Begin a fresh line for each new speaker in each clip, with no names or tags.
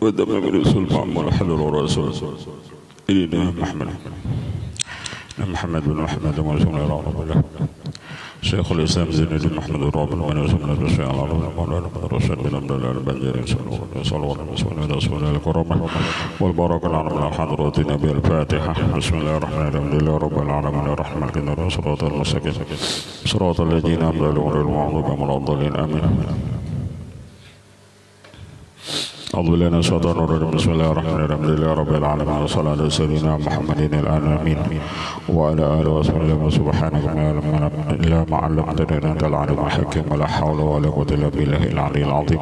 ودمم الرسول معمر حلل الرسول إلينا محمد بن محمد ورسول الله رب الله شيخ الإسلام زين الدين محمد الرابع من يسمى الرشيد على مولانا الرشيد بن عبد الله البنجري صلى الله عليه وسلم رسول الله الكرامة والبركة على من حضرات النبي الفاتحة بسم الله الرحمن الرحيم الحمد لله رب العالمين الرحمن الرحيم صراط المستقيم صراط الذين أنعمت عليهم غير المغضوب عليهم ولا الضالين آمين أعوذ بالله من الشيطان الرجيم بسم الله الرحمن الرحيم الحمد لله رب العالمين والصلاة على سيدنا محمد الآمين وعلى آله وصحبه سبحانك لا علم لنا إلا ما علمتنا أنت العليم الحكيم ولا حول ولا قوة إلا بالله العلي العظيم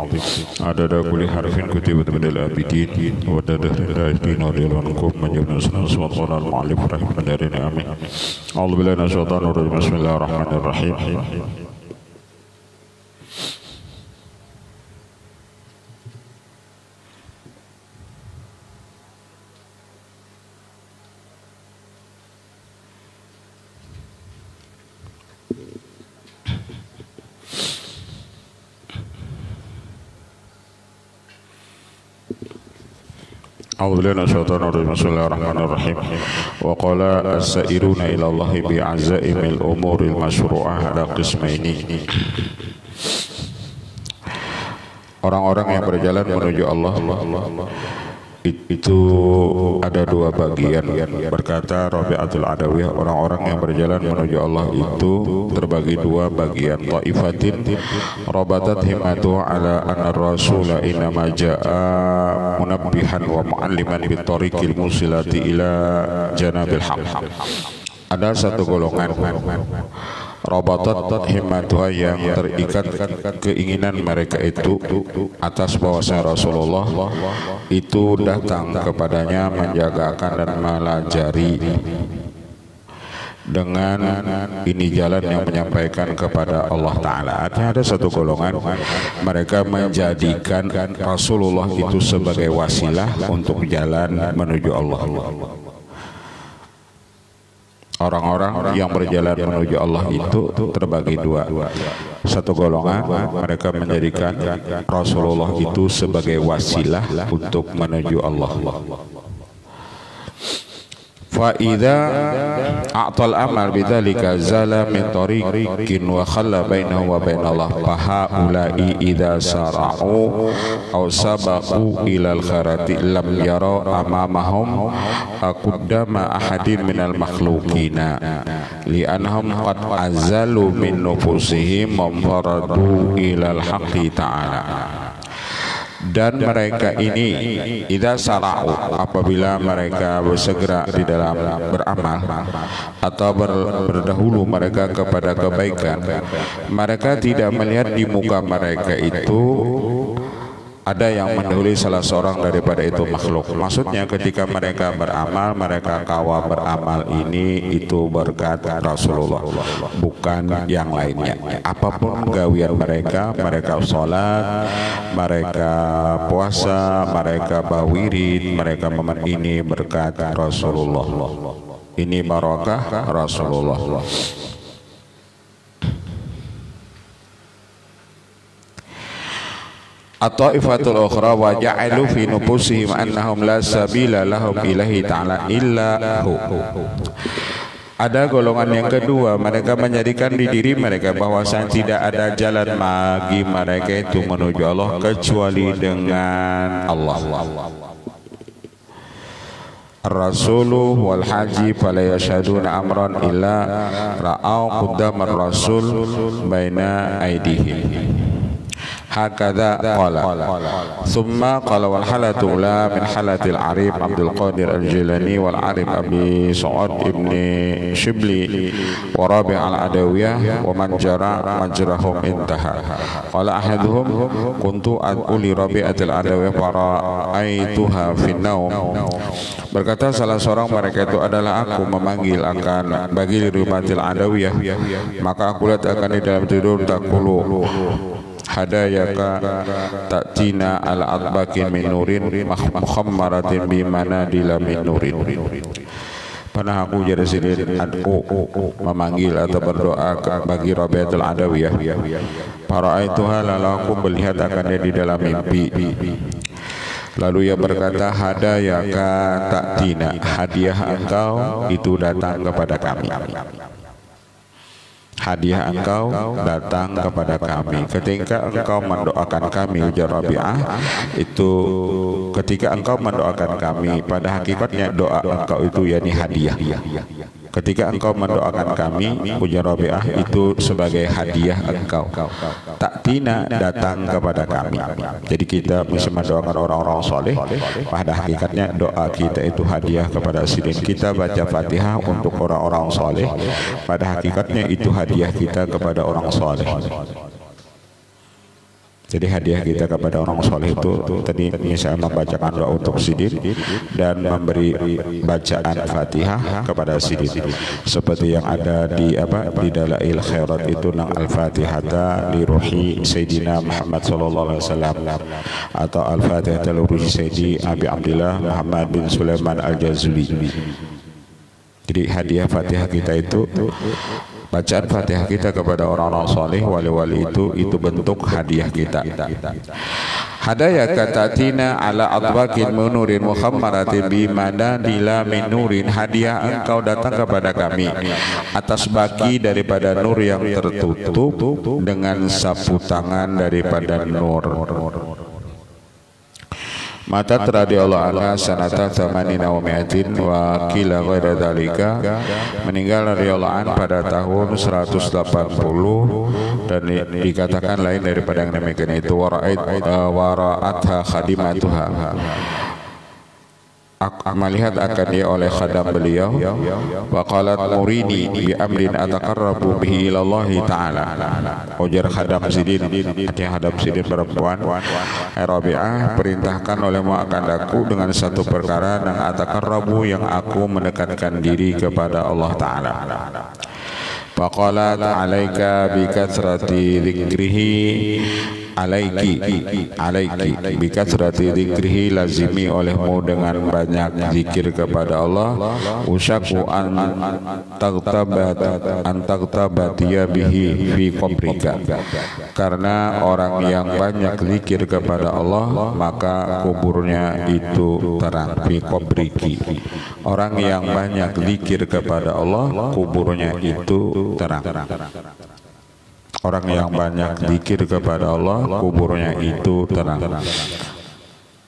عدد كل حرف كتبت من الآبدين وعدد الآيتين ورضي عنكم من جبنا سنة وصلى المعلم رحمه الله آمين أعوذ بالله من الشيطان الرجيم بسم الله الرحمن الرحيم أعوذ بالله من الشيطان الرجيم بسم الله الرحمن الرحيم وقال السائرون إلى الله بعزائم الأمور المشروعة على قسمين. Orang-orang yang berjalan menuju Allah itu ada dua bagian. Berkata Rabi'atul Adawiyah, orang-orang yang berjalan menuju Allah itu terbagi dua bagian. Ta'ifatin rabatat himmatuhu ala anna rasula innama ja'a munabbihan wa mu'alliman bitariqil musilati ila janabil haq. Ada satu golongan rabatat himmatuha yang terikat keinginan mereka itu atas bahwasanya Rasulullah itu datang kepadanya menjagakan dan melajari dengan ini jalan yang menyampaikan kepada Allah Ta'ala. Artinya ada satu golongan mereka menjadikan Rasulullah itu sebagai wasilah untuk jalan menuju Allah. Orang-orang yang berjalan menuju Allah itu terbagi dua. Satu golongan mereka menjadikan Rasulullah itu sebagai wasilah untuk menuju Allah. Fa'idha a'tal amal bidzalika zala min tariqin wa khalla bainahu wa bainallah fahaula'i idza sara'u aw sabaqu ilal kharati lam yara amamahum aqdama ahadin minal makhluqina li'annahum qad azalu min nufusihim mamfaradu ilal haqqi ta'ala. Dan mereka ini idza sara'u, apabila mereka bersegera di dalam beramal atau berdahulu mereka kepada kebaikan, mereka tidak melihat di muka mereka itu ada yang mendahului salah seorang daripada itu makhluk. Maksudnya ketika mereka beramal, mereka kawa beramal ini itu berkat Rasulullah, bukan yang lainnya. Apapun gawian mereka, mereka sholat, mereka puasa, mereka bawirid, mereka ini berkat Rasulullah. Ini barakah Rasulullah. At-ta'ifatul ukhra wa ja'alu fi nufusihim annahum la sabila lahum ilahi ta'ala illa hu. Ada golongan yang kedua, mereka menjadikan di diri mereka bahwasanya tidak ada jalan bagi mereka itu menuju Allah kecuali dengan Allah. Ar-rasulu wal haji fala yashhaduna amran illa ra'au qaddamar rasul baina aydihim. Hakadha qala thumma qala wal halatu la min halatil arif Abdul Qadir al-Jilani wal arif Abi Sa'ad ibn Shibli wa Rabi' al-Adawiyah wa man jara majrahum intaha. Qala ahaduhum kuntu aquli Rabi'atil Adawiyah fara'aituha fi naum. Berkata salah seorang mereka itu adalah aku memanggil akan bagi Rabi'atil Adawiyah, maka aku lihat akan di dalam tidur takulu hadayaka ta'tina al-adbakin min nurin muhammaratin bimana dila min nurin. Pernah aku jadi sini memanggil atau berdoa bagi Rabi'atul Adawiyah. Para itu lalu aku melihat akan dia di dalam mimpi. Lalu ia berkata, hadayaka ta'tina, hadiah engkau itu datang kepada kami. Hadiah engkau datang kepada kami. Ketika engkau mendoakan kami, ujar Rabi'ah, itu ketika engkau mendoakan kami, pada hakikatnya doa engkau itu yakni hadiah. Ketika engkau mendoakan kami, ujar Rabi'ah, itu sebagai hadiah engkau. Ta'tina, datang kepada kami. Jadi kita bisa mendoakan orang-orang soleh, pada hakikatnya doa kita itu hadiah kepada sidin. Kita baca Fatihah untuk orang-orang soleh, pada hakikatnya itu hadiah kita kepada orang soleh. Jadi hadiah kita kepada orang soleh itu tadi misalnya membacakan doa untuk sidin dan memberi bacaan Fatihah kepada sidin. Seperti yang ada di Dalail Khairat itu nang Al-Fatihata li ruhi Sayyidina Muhammad sallallahu alaihi wasallam, atau Al-Fatihata li ruhi Sayyidi Abi Abdillah Muhammad bin Sulaiman Al-Jazuli. Jadi hadiah Fatihah kita itu, bacaan Fatihah kita kepada orang-orang soleh, wali-wali itu bentuk hadiah kita. Hadayaka ta'tina ala adwakin munurin mukhammaratin bimadadila min nurin, hadiah engkau datang kepada kami atas baki daripada nur yang tertutup dengan sapu tangan daripada nur. Mata radhiyallahu anha sanata tsamanina wa mi'atin wa qila ghaira dzalika, meninggal radhiyallahu an pada tahun 180, dan dikatakan lain daripada yang demikian itu. Wara'atha khadimatuha, melihat akan dia oleh khadam beliau. Wa qalat murini bi amrin ataqarrabu bihi ilallahi ta'ala, ujar khadam sidin, artinya khadam sidin perempuan, Rabi'ah, perintahkan olehmu akan aku dengan satu perkara dan ataqarrabu, yang aku mendekatkan diri kepada Allah Ta'ala. Faqalat alaika bi kathrati dzikrihi, alaiki bikatsrati dzikrihi, lazimi olehmu dengan banyak zikir kepada Allah. Usyaku an tagtabatiya bihi fi qabrika, karena orang yang banyak zikir kepada Allah maka kuburnya itu terang. Fi qabriki, orang yang banyak zikir kepada Allah kuburnya itu terang. Orang yang banyak zikir kepada Allah kuburnya itu terang.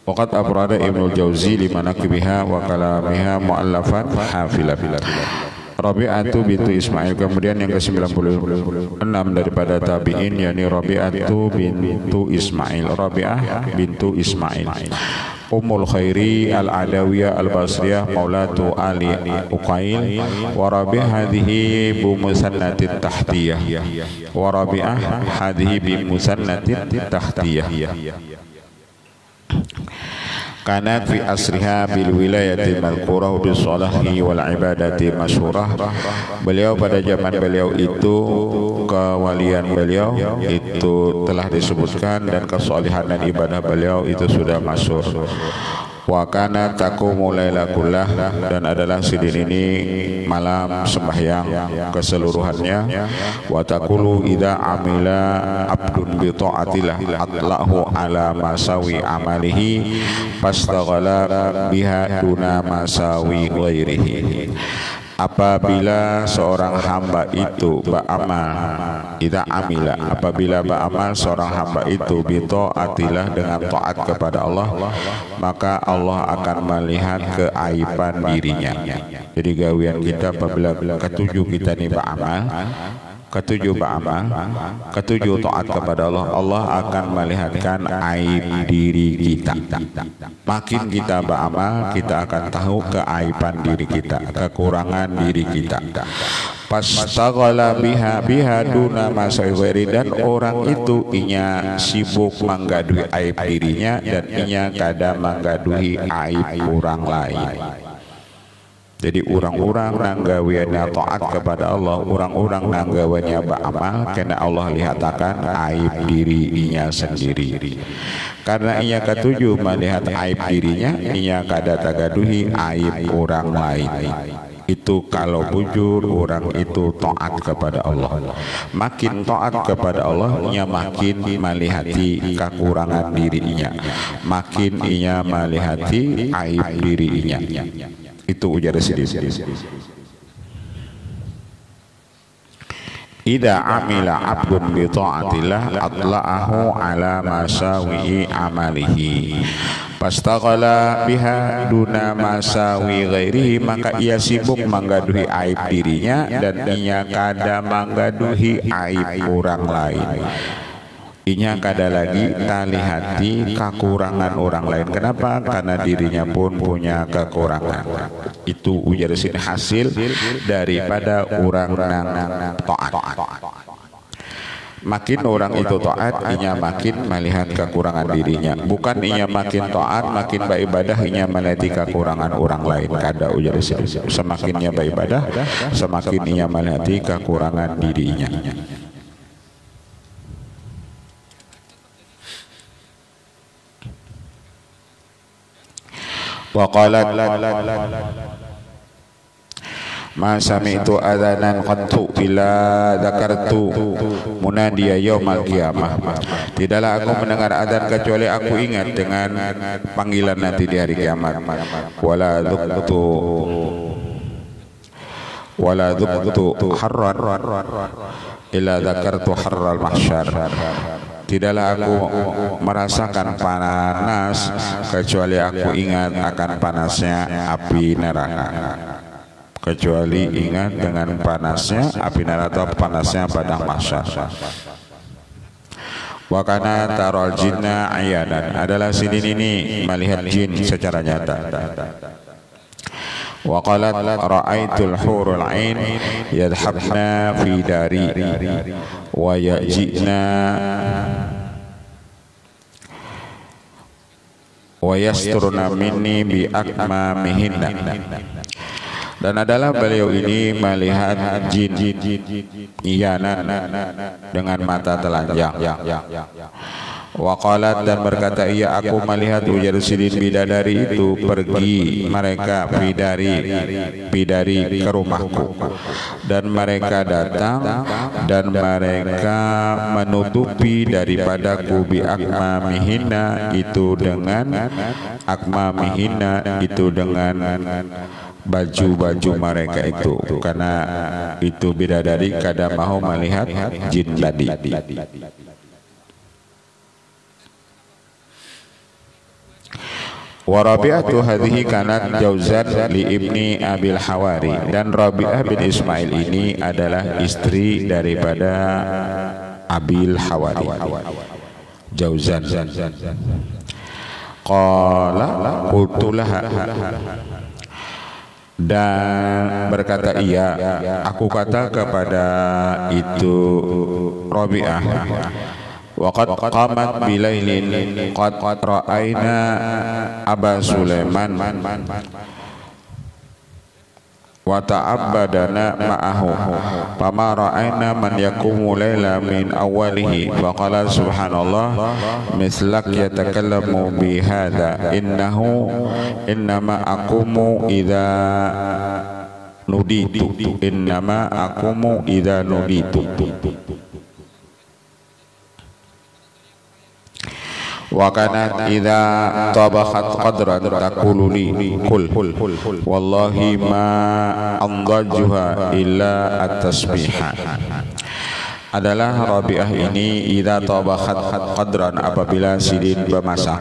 Waqad abrada Ibnu Jauzi li manaqibiha wa kalamiha mu'allafan hafilah. Rabi'atu bintu Ismail. Kemudian yang ke-96 daripada tabi'in, yakni Rabi'atu bintu Ismail. Rabi'ah bintu Ismail, Ummul Khairi Al-Adawiyah Al-Basriyah Maulatu Ali Uqail. Wa Rabi'ah hadhihi bi musannatin tahtiyah, wa Rabi'ah hadhihi bi musannatin tahtiyah. Kanat fi asriha bil wilayati madhkurah bis salahi wal ibadati masyhurah. Beliau pada zaman beliau itu, kewalian beliau itu telah disebutkan, dan kesalihan dan ibadah beliau itu sudah masyhur. Wa kana taqumu laila kullah, dan adalah sidin ini malam sembahyang keseluruhannya. Wa taqulu idza amila abdun bi ta'atillah atlahu ala masawi amalihi fastaghala biha duna masawi ghairihi. Apabila seorang hamba itu beramal, idza amila, apabila beramal seorang hamba itu bi ta'atillah, dengan taat kepada Allah, maka Allah akan melihat keaiban dirinya. Jadi gawian kita apabila ketujuh kita ini beramal, ketujuh taat kepada Allah, Allah akan melihatkan aib diri kita. Makin kita beramal, kita akan tahu keaiban diri kita, kekurangan diri kita. Pastaghala biha duna masairi, dan orang itu inya sibuk menggaduhi aib dirinya, dan inya kada menggaduhi aib orang lain. Jadi orang-orang nanggawiannya taat kepada Allah, orang-orang nanggawiannya beramal, karena Allah lihatakan aib dirinya sendiri. Karena ia ketujuh melihat aib dirinya, ia kada tagaduhi aib orang lain. Itu kalau bujur orang itu taat kepada Allah. Makin taat kepada Allah, ia makin melihati kekurangan dirinya, makin ia melihati aib dirinya. Itu ujar sedih. Idza amila abdun bi ta'atillah atla'ahu ala masawi'i amalihi fastaghala biha duna masawi ghairihi, maka ia sibuk menggaduhi aib dirinya dan ia kada menggaduhi aib orang lain. Inya kada lagi kalihati kekurangan orang lain. Kenapa? Karena dirinya pun punya kekurangan. Itu ujar sini hasil daripada orang nang taat. Makin orang itu taat, inya makin melihat kekurangan dirinya. Bukan inya makin taat, makin beribadah, inya melihat kekurangan orang lain. Kada ujar sini. Semakin ia beribadah, semakin ia melihat kekurangan dirinya. Wa qalat ma sami'tu adzanan qattu illa dzakartu munadiya yaumal qiyamah. Tidaklah aku mendengar adzan kecuali aku ingat dengan panggilan nanti di hari kiamat. Wala dzuktu harran illa dzakartu harral mahsyar. Tidaklah aku merasakan panas kecuali aku ingat akan panasnya api neraka. Kecuali ingat dengan panasnya api neraka atau panasnya padang mahsyar. Wa kana taral jinna ayanan, adalah sidin ini melihat jin secara nyata. Wa qalat ra'aitul hurul ain yadhabna fi dari wa ya'jina wa yasturuna minni bi akmamihinna. Dan adalah beliau ini melihat jin iyanan dengan mata telanjang. Wa qalat, dan berkata ia, aku melihat ujar sidin bidadari itu pergi mereka bidari ke rumahku, dan mereka datang dan mereka menutupi daripadaku bi akmamihina, itu dengan akmamihina, itu dengan baju-baju mereka itu, karena itu bidadari kada mau melihat jin tadi. Wa Rabi'atu hadhihi kanat jauzan li ibni Abil Hawari, dan Rabi'ah bin Ismail ini adalah istri daripada Abil Hawari. Jauzan. Qala qultulaha, dan berkata ia, aku kata kepada itu Rabi'ah, waqad qamat bilailin qad ra'aina Aba Sulaiman wa ta'abbadana ma'ahu fama ra'aina man yaqumu laila min awwalihi faqala subhanallah mislak yatakallamu bi hadha innama aqumu idza nuditu wa kanat idza tabakhat qadran taqulu li qul wallahi ma andajuha illa at-tasbiha. Adalah Rabi'ah ini idza tabakhat qadran, apabila sidin bermasak,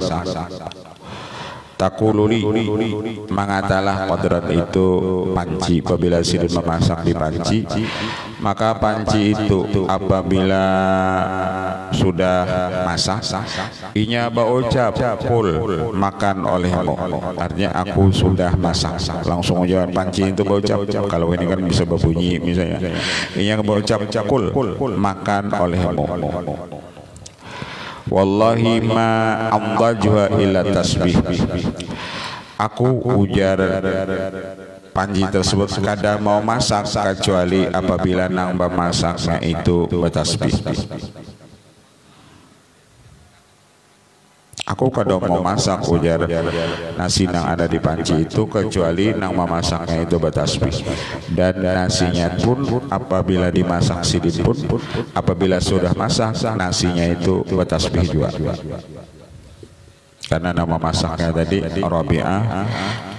takululi mengatalah qadran itu panci. Apabila sidin memasak di panci, maka panci itu apabila sudah masak, inya berucap kul, makan olehmu. Artinya aku sudah masak. Langsung ucapan panci itu berucap. Kalau ini kan bisa berbunyi misalnya, inya berucap kul, makan olehmu. Wallahi ma amdajuha illa tasbih. Aku ujar panji tersebut kadang mau masak kecuali apabila nang memasaknya itu bertasbih. Aku kada mau masak ujar nasi nang ada di panci itu kecuali nang memasaknya itu bertasbih, dan nasinya pun apabila dimasak sidin pun apabila sudah masak nasinya itu bertasbih juga, karena nama masaknya tadi Rabi'ah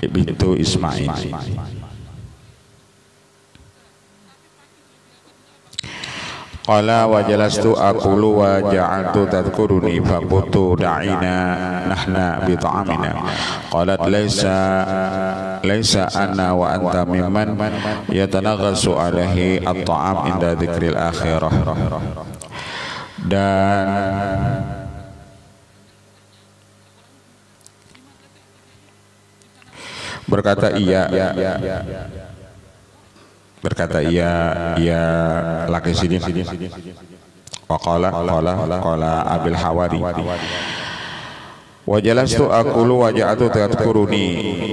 bintu Ismail. Qala wa jalastu aqulu wa ja'altu tadhkuruni fa qultu da'ina nahna bi ta'amina. Qalat laysa anna wa anta mimman yatanaghasu alaihi at-ta'am inda dzikril akhirah. Dan berkata iya laki sidin. Wa qala Abil Hawari wa jalastu aqulu wa ja'atu tadhkuruni,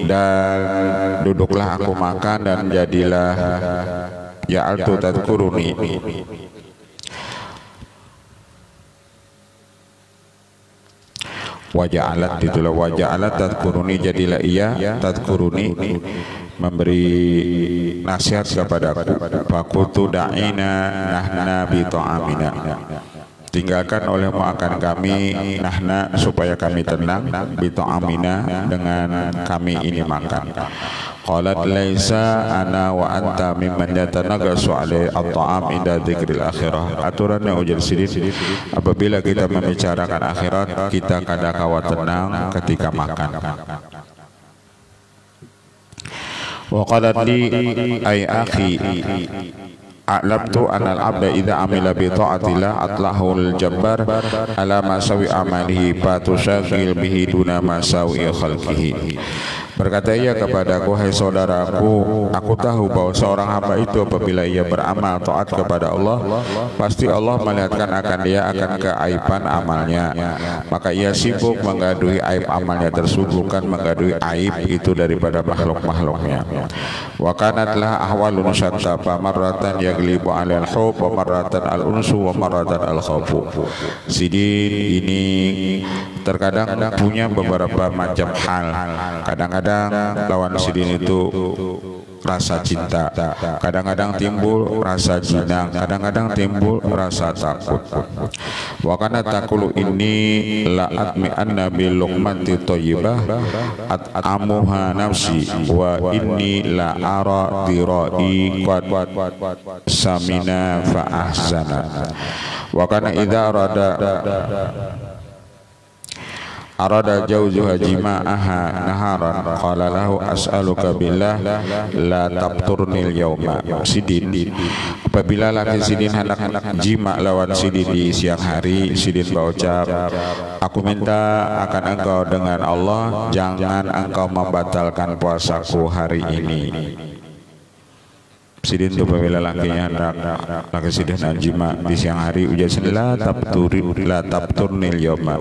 dan duduklah aku makan dan jadilah ja'altu tadhkuruni. Waja'alat itulah waja'alat tadhkuruni, jadilah ia tadhkuruni memberi nasihat kepadaku. Fakultu da'ina nahna bi ta'amina, tinggalkan olehmu akan kami, nahna supaya kami tenang, bi ta'amina dengan kami ini makan. Qalat laisa ana wa anta mimman yatanagasu alai at-ta'am inda dzikril akhirah. Aturannya ujar sidin, apabila kita membicarakan akhirat kita kada kawa tenang ketika makan. Wa qalat li ay akhi a'lamtu anal abda idza amila bi ta'atillah atlahul jabbar ala ma sawi amalihi fatushagil bihi duna ma sawi khalqihi. Berkata ia kepadaku, hai saudaraku, aku tahu bahwa seorang hamba itu apabila ia beramal taat kepada Allah, pasti Allah melihatkan akan dia akan keaiban amalnya, maka ia sibuk menggaduhi aib amalnya tersebut, bukan menggaduhi aib itu daripada makhluk-makhluknya. Wa kanatlah ahwalun syatta, marratan yaglibu 'alal hub wa marratan al-unsu wa marratan al-khawfu. Sidin ini terkadang punya beberapa macam hal. Kadang-kadang lawan sidin itu rasa cinta, kadang-kadang timbul rasa jinang, kadang-kadang timbul rasa takut. Wa kana taqulu inni la atmi anna bil luqmati thayyibah at'amuha nafsi wa inni la ara dirai qad samina fa ahzana. Wa kana idza arada jauzuha jima'aha naharan qala lahu as'aluka billah la tabturnil yawma. Sidin apabila laki sidin hendak jima lawan sidin di siang hari, sidin berucap, aku minta akan engkau dengan Allah jangan engkau membatalkan puasaku hari ini. Sidin itu apabila lakinya hendak laki sidin jima di siang hari, ujar la tabturnil yawma.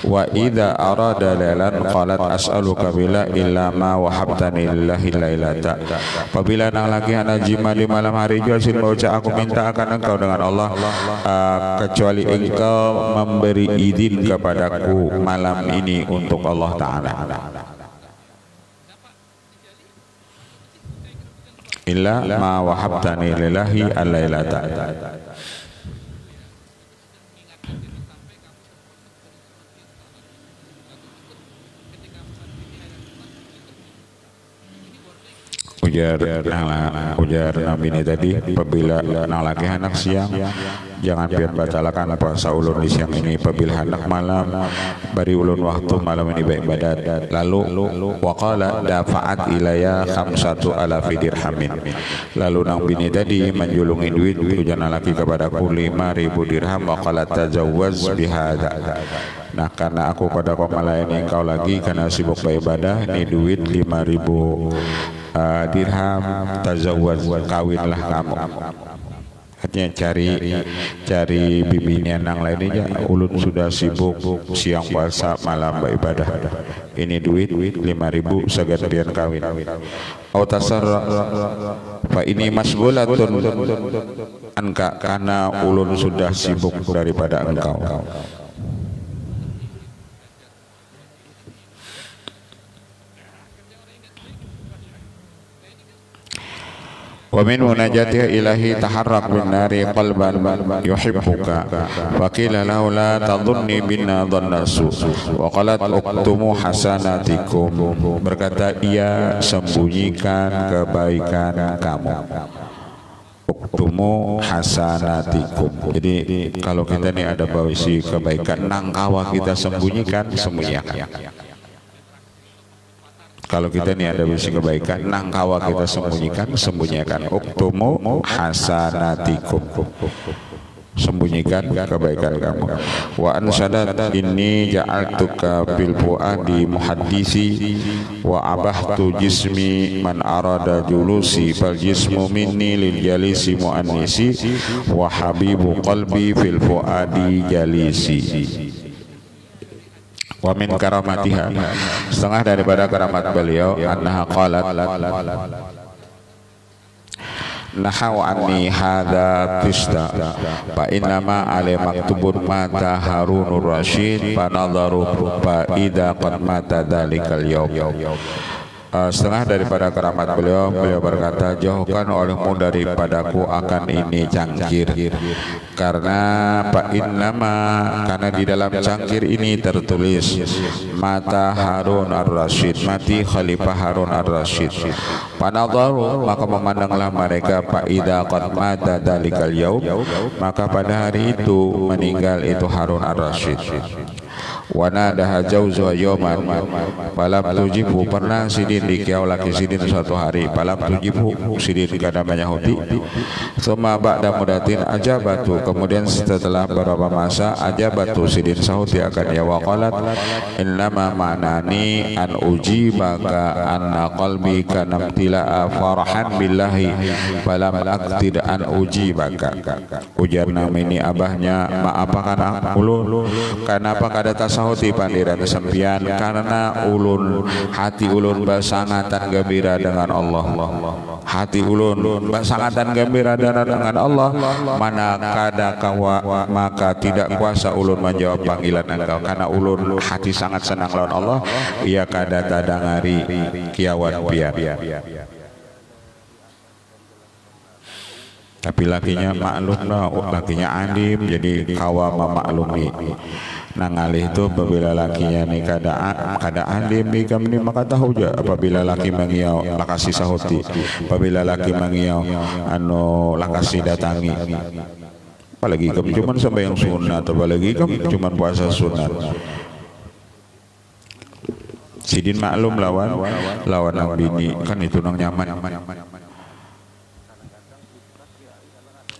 Wa idza arada lailan qalat as'aluka bila illa ma wahabtani lillahi lailata. Apabila nang laki hendak jima di malam hari, ujar sidin berucap, aku minta akan engkau dengan Allah kecuali engkau memberi izin kepadaku malam ini untuk Allah Ta'ala. Illa ma wahabtani lillahi al-lailata. Ujar Nabi ini tadi, apabila nang laki anak siang jangan pian batalakan puasa ulun di siang ini, apabila anak malam bari ulun waktu malam ini baik badat. Lalu waqala dafa'at ilaya 5,000 dirhamin. Lalu nang bini tadi menjulungi duit ujar laki kepadaku 5.000 dirham. Waqala tajawwaz bihadza. Nah karena aku pada kau melayani engkau lagi karena sibuk beribadah, ini duit 5.000 dirham, tazawwaz, kawinlah kamu. Artinya cari bibinya nang lainnya, ulun sudah sibuk siang puasa malam beribadah, ini duit 5.000 segantian kawin. Au tasarra fa ini masghulatun anka, karena ulun sudah sibuk daripada engkau. wa min munajatiha ilahi taharrak bin nari qalban yuhibbuka wa qila lahu la tadhunni binna dhannasu wa qalat uktumu hasanatikum, berkata ia sembunyikan kebaikan kamu. Uktumu hasanatikum, jadi kalau kita ini ada bawisi kebaikan nangkawa kita sembunyikan, sembunyikan. Kalau kita ini ada bawisi kebaikan nangkawa kita sembunyikan, sembunyikan. Uktumu hasanatikum, sembunyikan kebaikan kamu. Wa ansadat inni ja'altuka bil fuadi muhaddisi wa abahtu jismi man arada julusi fal jismu minni lil jalisi muannisi wa habibu qalbi fil fuadi jalisi. Wa min karamatiha, setengah daripada keramat beliau, annaha qalat nahaw anni hadza tista fa innama alai maktubun mata Harunur Rasyid fa nadharu fa idza qad mata dzalikal yaum. Setengah daripada keramat beliau, beliau berkata, jauhkan olehmu daripadaku akan ini cangkir, karena Pak Innama, karena di dalam cangkir ini tertulis mata Harun ar-Rasyid, mati Khalifah Harun ar-Rasyid. Panadharu, maka memandanglah mereka Pak idza qad mata dzalikal yaum, maka pada hari itu meninggal itu Harun ar-Rasyid. Wana dah jauh yoman, palam tujibu, pernah sidin dikiau laki sidin suatu hari, palam tujibu sidin kada banyahuti. Suma ba'da mudatin ajabatu, kemudian setelah beberapa masa ajabatu sidin sahuti akan ya waqalat innama ma'nani an ujibaka anna qalbi kana ibtila'a farahan billahi falam aqtid an ujibaka. Ujar namini abahnya, maapakan ulun, kenapa kada sahuti pandiran sempian, karena ulun hati ulun basangatan gembira dengan Allah. Hati ulun basangatan gembira dengan Allah, mana kada kawa maka tidak kuasa ulun menjawab panggilan engkau, karena ulun hati sangat senang lawan Allah, ia kada tadangari kiawan pian. Tapi lakinya maklum lah, lakinya alim, jadi kawa memaklumi. Nangalih itu apabila lakinya ni kada alim ni kami ni maka tahu je apabila laki mengiau lakasi sahuti, apabila laki mengiau anu lakasi datangi. Apalagi kami cuma sampai yang sunat, apalagi kami cuma puasa sunat. Sidin maklum lawan ang bini, kan itu nang nyaman.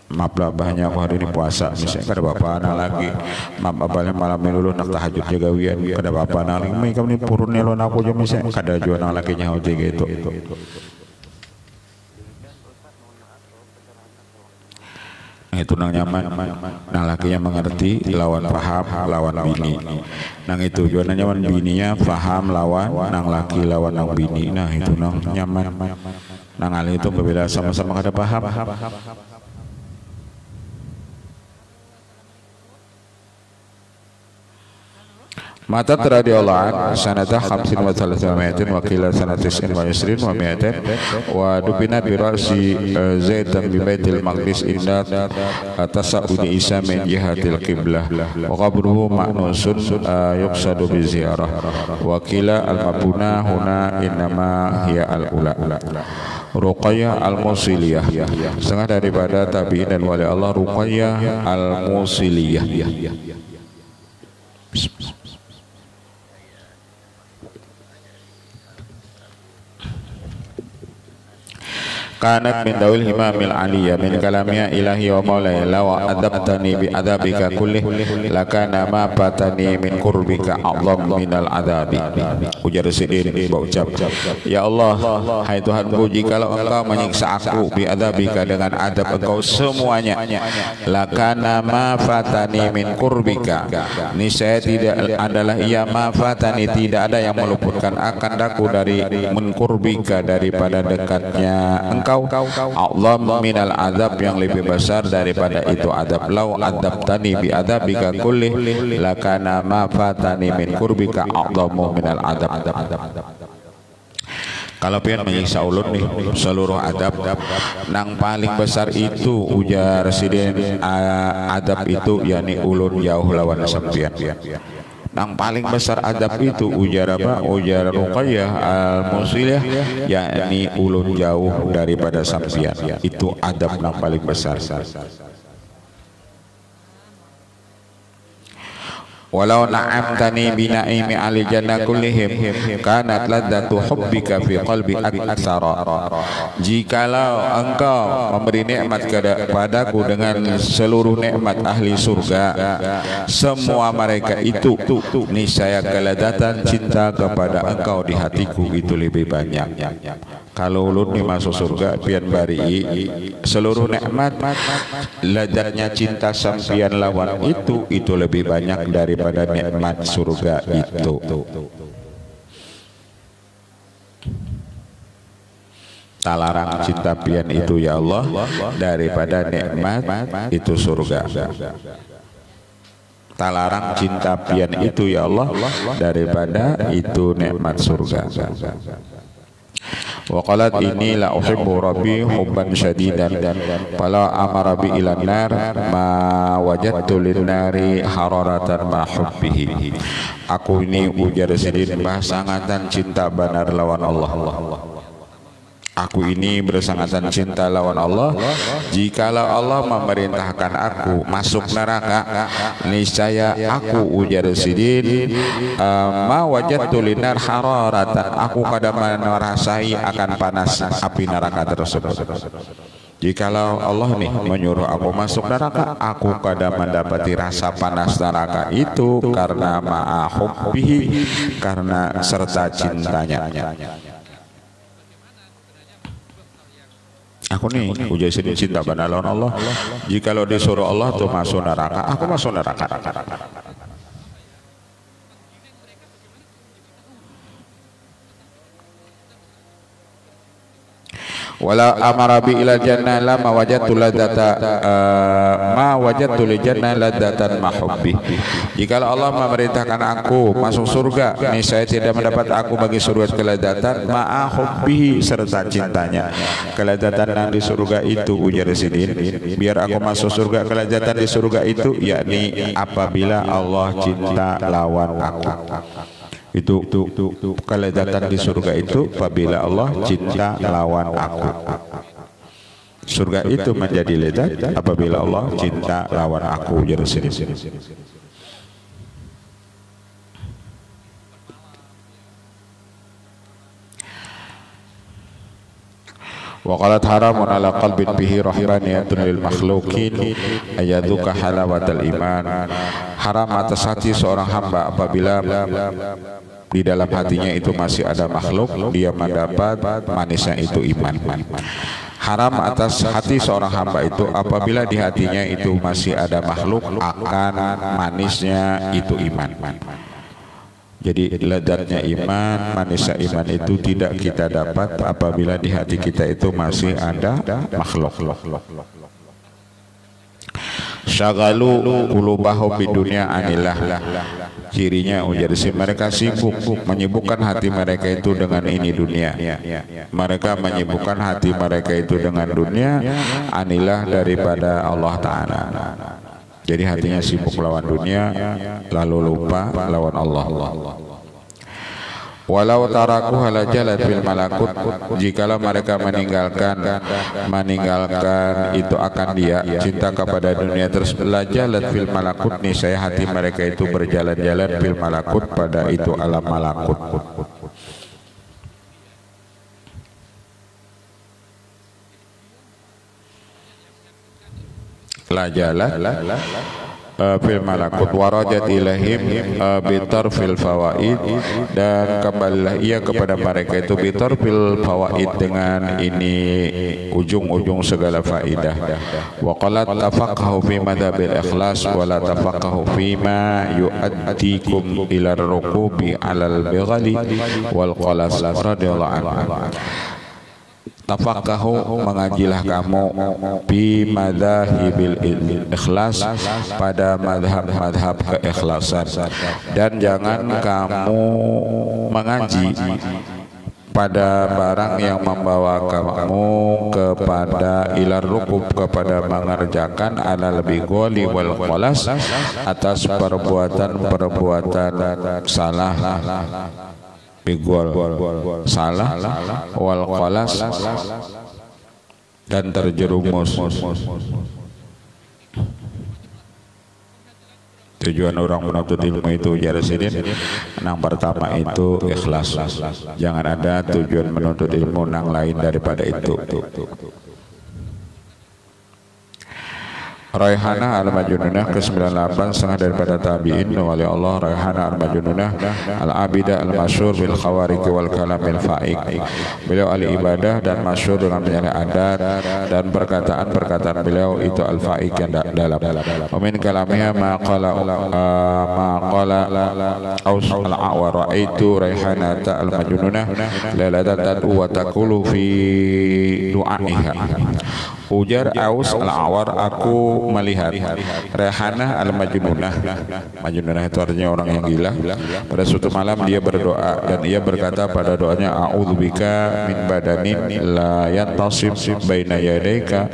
Maaf lah banyak hari ini puasa, misalnya kada bapak anak lagi, maaf abalnya malam ini dulu nak tahajud jaga wian, kada bapak anak lagi, mereka ni purunnya lo nak aku je misalnya kada jual anak lagi nyawa jaga itu. Itu nang nyaman, nang lakinya mengerti, lawan paham, lawan bini. Nang itu juga nang nyaman bininya paham lawan, nang laki lawan nang bini. Nah itu nang nyaman, nang alih itu berbeda sama-sama kada paham. Mata radhiyallahu anhu sanata 53 wa qila sanata 29 wa 200 wa dubina bi ra'si Zaid bi Baitul Maqdis inda tasawudi Isa min jihatil qiblah wa qabruhu ma'nusun yuqsadu bi ziarah wa qila al-mabuna huna innama hiya al-ula. Ruqayyah al-Musiliyah, setengah daripada tabi'in dan wali Allah Ruqayyah al-Musiliyah. Kanat min dawil himamil aliyya min kalamnya ilahi wa maulaya law adabtani bi adabika kullih lakana ma fatani min qurbika a'zam minal adabi. Ujar sidin berucap, ya Allah, hai Tuhanku, jikalau engkau menyiksa aku bi adabika dengan adab engkau semuanya, lakana ma fatani min qurbika, niscaya tidak adalah ia ma fatani, tidak ada yang meluputkan akan daku dari min qurbika, daripada dekatnya engkau, a'zam minal adab, yang lebih besar daripada itu adab. Lau adabtani bi adabika kullih lakana ma fatani min qurbika a'zamu minal adab. Kalau pian menyiksa ulun nih seluruh adab, nang paling besar itu ujar Residen adab itu yakni ulun jauh lawan sampean. Nang paling besar adab itu ujar apa? Ujar Ruqayyah Al-Musiliyah yakni ulun jauh daripada sampean. Itu adab nang paling besar. Walau na'amtani binaimi ahli jannah kullihim kanat ladzatu hubbika fi qalbi aktsara. Jikalau engkau memberi nikmat kepadaku dengan seluruh nikmat ahli surga, semua mereka itu niscaya kelezatan cinta kepada engkau di hatiku itu lebih banyak. Kalau ulun nih masuk surga pian bari seluruh nikmat lezatnya cinta sampian lawan itu lebih banyak daripada nikmat surga itu. Talarang cinta pian itu ya Allah daripada nikmat itu surga. Talarang cinta pian itu ya Allah daripada itu nikmat surga. Wa qalat inni la uhibbu rabbi hubban syadidan fala amara bi ilan nar ma wajadtu lin nari hararatan ma hubbihi. Aku ini ujar Sidin bersangatan cinta benar lawan Allah. Aku ini bersangatan cinta lawan Allah. Jikalau Allah memerintahkan aku masuk neraka, niscaya aku ujar Sidin ma wajadtu linar hararatan, aku kada merasai akan panas api neraka tersebut. Jikalau Allah nih menyuruh aku masuk neraka, aku kada mendapati rasa panas neraka itu karena ma'ahubbihi, karena serta cintanya. Aku nih ujar Sidin cinta benar lawan Allah. Jikalau disuruh Allah tuh masuk neraka, aku masuk neraka. Wala amara bi ila jannah la ma wajadtu ladzata ma wajadtu li jannah ladzatan mahubbi. Jikalau Allah memerintahkan aku masuk surga, niscaya tidak mendapat aku bagi surga kelezatan ma hubbihi serta cintanya. Kelezatan yang di surga itu ujar Sidin, biar aku masuk surga, kelezatan di surga itu yakni apabila Allah cinta lawan aku. Itu kelezatan di surga itu apabila Allah cinta lawan aku. Surga itu menjadi lezat apabila Allah cinta lawan aku. Jadi sini. Wa qalat haramun ala qalbin bihi rahbaniyatun lil makhluqin ayadzuka halawatal iman. Haram atas hati seorang hamba apabila di dalam hatinya itu masih ada makhluk, dia mendapat manisnya itu iman. Haram atas hati seorang hamba itu apabila di hatinya itu masih ada makhluk, akan manisnya itu iman. Jadi lezatnya iman, manisnya iman itu tidak kita dapat apabila di hati kita itu masih ada makhluk. Syagalu qulubahum bidunya anillah. Cirinya ujar si mereka sibuk menyibukkan hati mereka itu dengan ini dunia. Mereka menyibukkan hati mereka itu dengan dunia anillah daripada Allah Ta'ala. Jadi hatinya sibuk lawan dunia lalu lupa lawan Allah. Walau taraku hala jalat fil malakut, jikalau mereka meninggalkan itu akan dia cinta kepada dunia tersebut, la jalat fil malakut, niscaya hati mereka itu berjalan-jalan fil malakut pada itu alam malakut. La jalat fil malakut warajat ilahim bitar fil fawaid, dan kembalilah ia kepada mereka itu bitar fil fawaid dengan ini ujung-ujung segala faidah. Wa qalat tafaqahu fi madhabil ikhlas wa la tafaqahu fi ma yu'addikum ila rukubi alal bighali wal qalas radhiyallahu anhu. Tafaqahu, mengajilah kamu bi madhahibil ikhlas, pada madhab keikhlasan, dan jangan kamu mengaji pada barang yang membawa kamu kepada ilar rukub, kepada mengerjakan ala lebih goli wal kholas, atas perbuatan-perbuatan salah, bigol salah, wal kholas dan terjerumus. Tujuan orang menuntut ilmu itu ya Residin, yang pertama itu ikhlas. Jangan ada tujuan menuntut ilmu yang lain daripada itu. Raihanah al-Majnunah ke-98 setengah daripada tabi'in wali Allah. Raihanah al-Majnunah al-Abidah al-Masyhur bil khawarik wal kalamil faik. Beliau ahli ibadah dan masyhur dengan menyalahi adat dan perkataan-perkataan beliau itu al-faik yang dalam. Min kalamiha ma qala Aus al-A'war, ra'aitu Raihanata al-Majnunah lailatan tad'u wa taqulu fi du'aiha. Ujar Aus al-Awar, aku melihat Raihanah al-Majnunah. Majnunah itu artinya orang yang gila. Pada suatu malam dia berdoa dan ia berkata pada doanya, a'udzubika min badanin la yantasib baina yadayka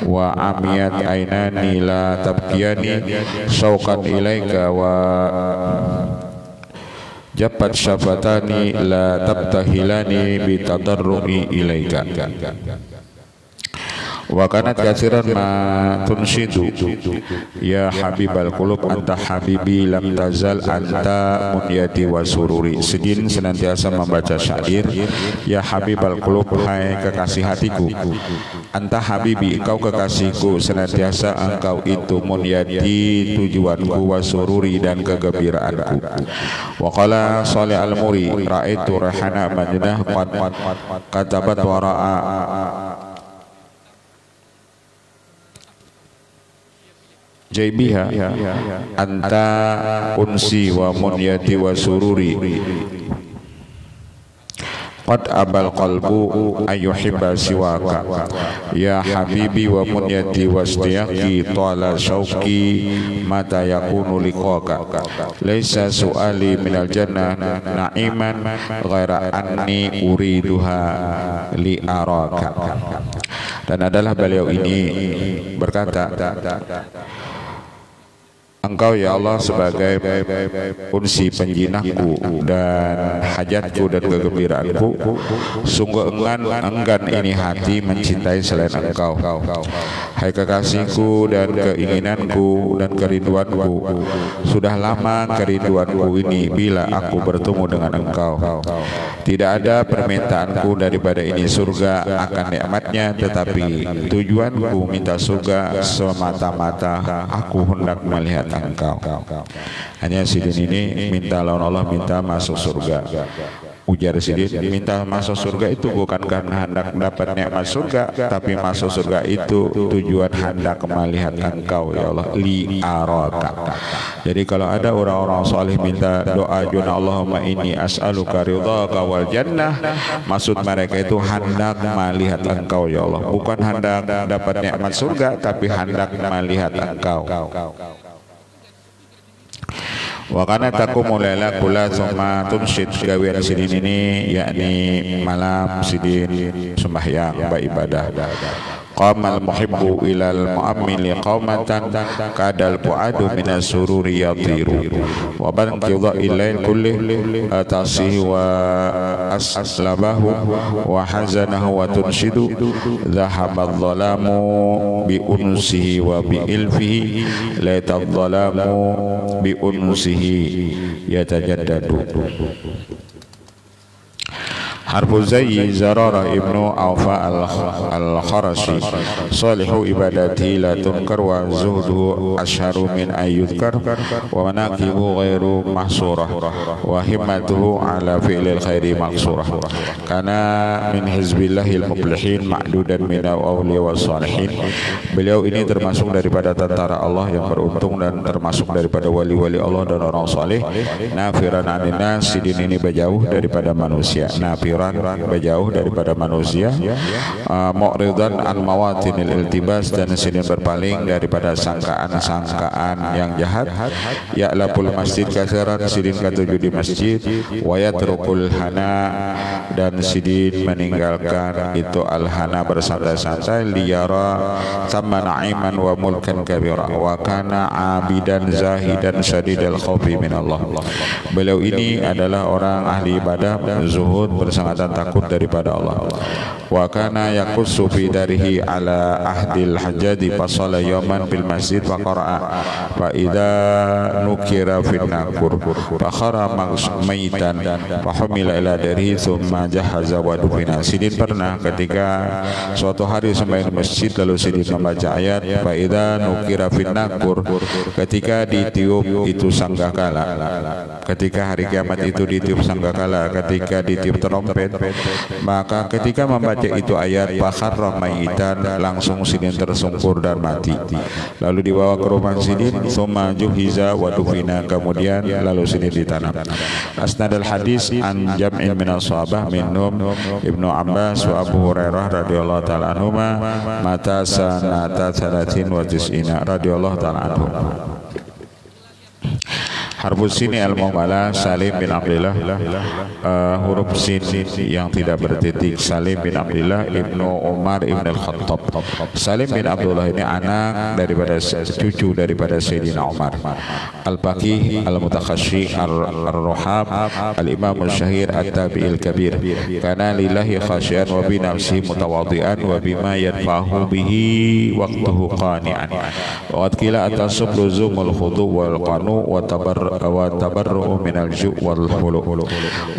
wa amiyat ainani la tabkiyani syauqan ilaika wa jabat syafatani la tabtahilani bitadarru'i ilaika. Wa kanat katsiran ma tunshidu ya habibal qulub anta habibi lam tazal anta munyati wa sururi. Sidin senantiasa membaca syair, ya habibal qulub, hai kekasih hatiku, anta habibi, engkau kekasihku, senantiasa engkau itu munyati, tujuanku, wa sururi, dan kegembiraanku. Wa qala Shalih al-Muri, ra'aitu Raihanah Majnunah qad katabat wara'a jaibiha anta unsi wa munyati wa sururi qad abal qalbu ayyuhibba siwaka ya habibi wa munyati wasdiyaki tala syauqi mata yakunu liqaka laisa su'ali minal jannah na'iman ghaira anni uriduha li araka. Dan adalah beliau ini berkata, engkau ya Allah sebagai unsi penjinahku dan hajatku dan kegembiraanku, sungguh enggan ini hati mencintai selain engkau. Hai kekasihku dan keinginanku dan kerinduanku, sudah lama kerinduanku ini bila aku bertemu dengan engkau. Tidak ada permintaanku daripada ini surga akan nikmatnya, tetapi tujuanku minta surga semata-mata aku hendak melihat engkau. Hanya Sidin ini minta lawan Allah, minta masuk surga. Ujar Sidin, minta masuk surga itu bukan karena hendak dapat nikmat surga, tapi masuk surga itu tujuan hendak melihat engkau ya Allah, li araka. Jadi kalau ada orang-orang saleh minta doa juna Allahumma inni as'aluka ridhaka wal jannah, maksud mereka itu hendak melihat engkau ya Allah, bukan hendak dapat nikmat surga, tapi hendak melihat engkau. Wa kana taqumu laila kula thumma tunshid, gawean Sidin ini yakni malam Sidin sembahyang beribadah. Qamal muhibbu ilal mu'ammili qaumatan kadal pu'adu minas sururi yatiru wa banqidha ilail kulli atasihi wa aslabahu wa hazanahu wa tunshidu dhahabadh dhalamu bi unsihi wa bi ilfihi laitadh dhalamu bi unsihi yatajaddadu. Harfu Zayyi Zararah ibnu Awfa al-Kharashi, salihu ibadati la tunkar wa zuhduhu asharu min ayyudkar wa manaqibu ghairu mahsurah wa himmatuhu ala fi'lil khairi maqsurah. Kana min hizbillahil muflihin ma'dudan min awliya wa salihin. Beliau ini termasuk daripada tentara Allah yang beruntung dan termasuk daripada wali-wali Allah dan orang saleh. Nafiran anin nas, Sidin ini berjauh daripada manusia. Nafir kafiran, berjauh daripada manusia, mu'ridan an mawatinil iltibas, dan sidin berpaling daripada sangkaan-sangkaan yang jahat, ya'labul masjid katsiran, sidin katuju di masjid, wa yatrukul hana, dan sidin meninggalkan itu al-hana bersantai-santai, liyara sama na'iman wa mulkan kabira, wa kana abidan zahidan syadidal khawfi min Allah. Beliau ini adalah orang ahli ibadah, zuhud, bersangatan takut daripada Allah. Wa kana yaqussu fi darihi ala ahdil hajjadi fasala yawman fil masjid wa qara'a fa idza nukira fin nakur fa khara maitan fa humila ila darihi thumma jahaza wa dufina. Sidin pernah ketika suatu hari sembahyang masjid lalu sidin membaca ayat fa idza nukira fin nakur, ketika ditiup itu sangkakala, ketika hari kiamat itu ditiup sangkakala, ketika ditiup trompet, maka ketika membaca itu ayat fakharra maitan, langsung sidin tersungkur dan mati. Lalu dibawa ke rumah sidin, tsumma juhiza wa dufina, kemudian lalu sidin ditanam. Asnadul hadis an jam'in minas sahabah minhum Ibnu Abbas wa Abu Hurairah radhiyallahu taala anhuma mata sanata 30 wa 90 radhiyallahu taala anhu. Harbus sini al-mu'mala Salim bin Abdullah, huruf sin yang tidak bertitik, Salim bin Abdullah ibnu Umar ibn al-Khattab. Salim bin Abdullah ini anak daripada cucu daripada Sayyidina Umar. Al-Faqih al-Mutakhashi ar-Ruhab al-Imam al-Syahir at-Tabi'il kabir, kana lillahi khasyian wa bi nafsihi mutawadhi'an wa bima yanfa'uhu bihi waqtuhu qani'an. Wa qila atasub luzumul khudu' wal qanu wa tabarru'u minal ju' wal hulu,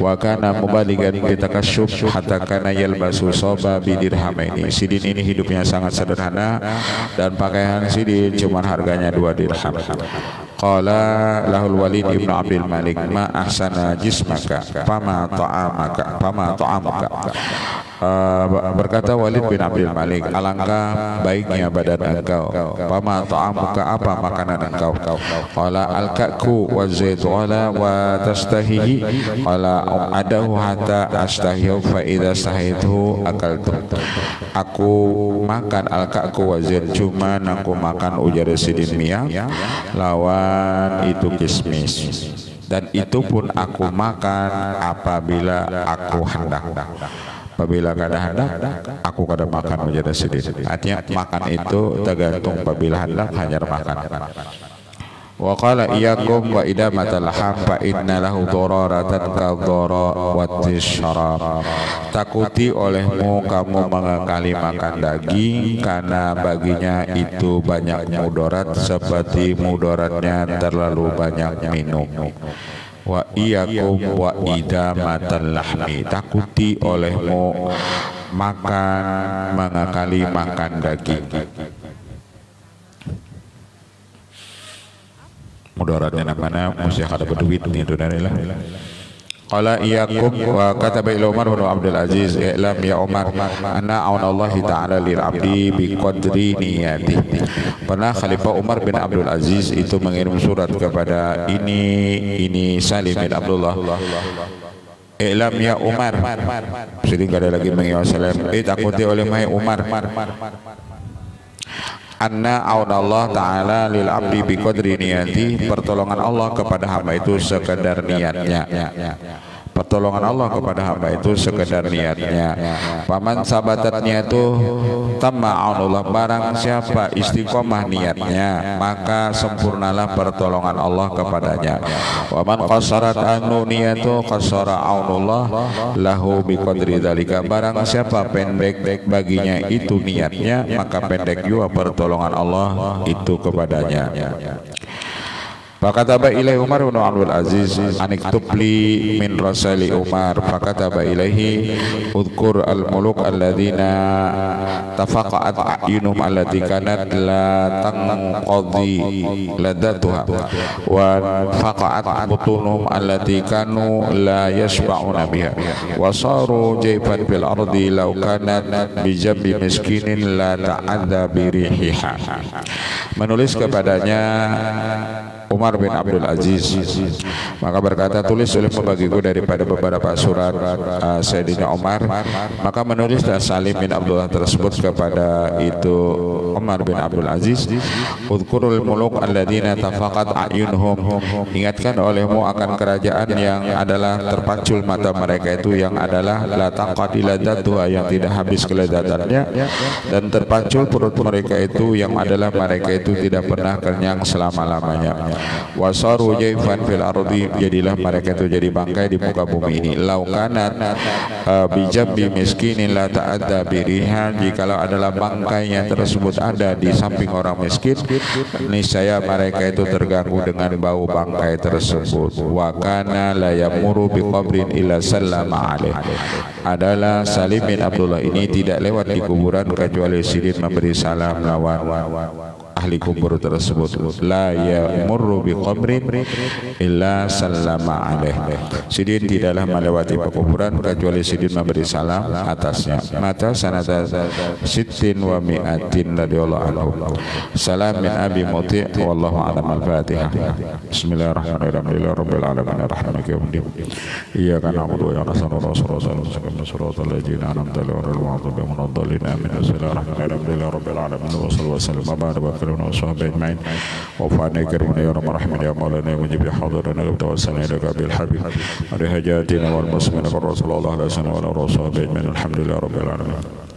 wa kana mubaligan bitakasyuf hatta kana yalbasu soba bidirhamaini. Sidin ini hidupnya sangat sederhana dan pakaian sidin cuma harganya 2 dirham. Qala lahul Walid ibnu Abdul Malik ma ahsana jismaka fama ta'amuka. Berkata Walid bin Abdul Malik, alangkah baiknya badan engkau, fama ta'amuka, apa makanan engkau. Qala al-ka'ku wa zaitu ala wa tastahihi, qala adahu hatta astahihu fa idza stahaitu akaltu. Aku makan al-ka'ku wa zait, cuma aku makan ujar sidin mia lawan itu kismis, dan itu pun aku makan apabila aku hendak. Apabila kada hendak, aku kada makan menjadi sedih. Artinya makan itu tergantung apabila hendak hanya makan. Wa qala iyyakum wa idamatal laham fa inna lahu dararatan ka darawatish syarab. Takuti olehmu kamu mengakali makan daging, karena baginya itu banyak mudarat seperti mudaratnya terlalu banyak minum. Wa iyyakum wa idamatal lahmi, takuti olehmu makan mengakali makan daging. Mudaratnya namanya mesti ada berduit nih dunarilah. Qala iyyakum wa kataba ila Umar bin Abdul Aziz, i'lam ya Umar anna aunallahi ta'ala lil abdi bi qadri niyati. Pernah Khalifah Umar bin Abdul Aziz itu mengirim surat kepada ini Salim bin Abdullah. I'lam ya Umar, jadi enggak ada lagi mengirim salam, takuti oleh mai Umar, anna aunallah ta'ala lil abdi bi qadri niyati, pertolongan Allah kepada hamba itu sekedar niatnya. Pertolongan Allah kepada hamba itu sekedar niatnya. Paman sabatatnya itu tamma aunullah, barang siapa istiqomah niatnya maka sempurnalah pertolongan Allah kepadanya. Wa man qasarat anu niyatu qasara aunullah lahu bi qadri dzalika, barang siapa pendek baginya itu niatnya maka pendek juga pertolongan Allah itu kepadanya. Fakataba ilaihi Umar bin Abdul Aziz aniktub li min rasali Umar, fakataba ilaihi udhkur al-muluk alladzina tafaqa'at a'yunum allati kanat la tanqadhi ladatuha wa faqa'at butunum allati kanu la yashba'una biha wa saru jayfan fil ardi law kanat bi jambi miskinin la ta'adza bi rihiha. Menulis kepadanya Umar bin Abdul Aziz, maka berkata, tulis membagiku daripada beberapa surat Sayyidina Umar. Maka menulislah Salim bin Abdullah tersebut kepada itu Umar bin Abdul Aziz, udhkurul muluk alladzina tafaqat a'yunhum, ingatkan olehmu akan kerajaan yang adalah terpacul mata mereka itu, yang adalah la taqadi ladatuha, yang tidak habis kelezatannya, dan terpacul perut mereka itu, yang adalah mereka itu tidak pernah kenyang selama-lamanya. Wasaru jaifan fil ardi, jadilah mereka itu jadi bangkai di muka bumi ini. Laukanat bijambi miskinin la ta'adda biriha, jikalau adalah bangkainya tersebut ada di samping orang miskin, niscaya mereka itu terganggu dengan bau bangkai tersebut. Wa kana la yamuru biqabrin illa sallama alaih, adalah Salim bin Abdullah ini tidak lewat di kuburan kecuali Sidin memberi salam lawan ahli kubur tersebut. La yamurru biqabrin illa sallama alaih, Sidin tidaklah melewati kuburan kecuali Sidin memberi salam atasnya. Mata sanata sittin wa mi'atin radhiyallahu anhu. Salam min Abi Muti' wallahu a'lam. Al-Fatihah. Bismillahirrahmanirrahim. Rabbil alamin arrahmanir rahim. Iyyaka na'budu wa iyyaka nasta'in. Shiratal ladzina an'amta 'alaihim ghairil maghdubi 'alaihim waladdallin. Amin. Bismillahirrahmanirrahim. Rabbil alamin wa sallallahu wa sallam وصحبه أجمعين وفعلنا كريمنا يا رب الرحمن يا مولانا مجيب حاضرنا وتوسلنا إليك بالحبيب على حاجاتنا والمسلمين بالرسول الله عليه وسلم وعلى رسول أجمعين. الحمد لله رب العالمين.